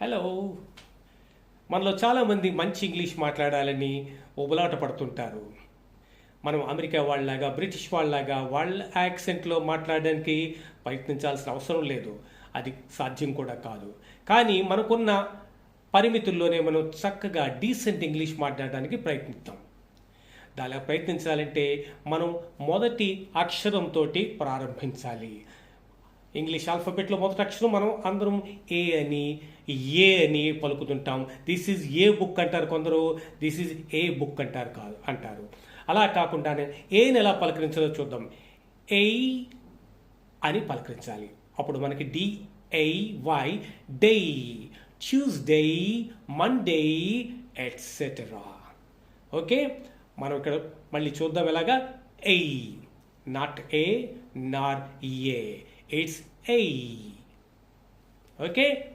Hello. మనలో చాలామంది మంచి ఇంగ్లీష్ మాట్లాడాలని ఉబలాట పడుతుంటారు. మనం అమెరికా వాళ్ళలాగా, బ్రిటిష్ వాళ్ళలాగా వాళ్ళ యాక్సెంట్లో మాట్లాడడానికి ప్రయత్నించాల్సిన అవసరం లేదు. అది సాధ్యం కూడా కాదు. కానీ మనకున్న పరిమితుల్లోనే మనం చక్కగా డీసెంట్ ఇంగ్లీష్ మాట్లాడడానికి ప్రయత్నిస్తాం. దానిలా ప్రయత్నించాలంటే మనం మొదటి అక్షరంతో ప్రారంభించాలి. ఇంగ్లీష్ ఆల్ఫాబెట్లో మొదటి అక్షరం మనం అందరం ఏ అని, ఏ అని పలుకుతుంటాం. దిస్ ఈజ్ ఏ బుక్ అంటారు కొందరు, దిస్ ఈజ్ ఏ బుక్ అంటారు. అలా కాకుండానే ఏని ఎలా పలకరించాలో చూద్దాం. ఏ అని పలకరించాలి. అప్పుడు మనకి DAY, day, Tuesday, Monday, etcetera. Okay, మనం ఇక్కడ మళ్ళీ చూద్దాం ఎలాగా. ఏ, not a Nar A, it's a. Okay.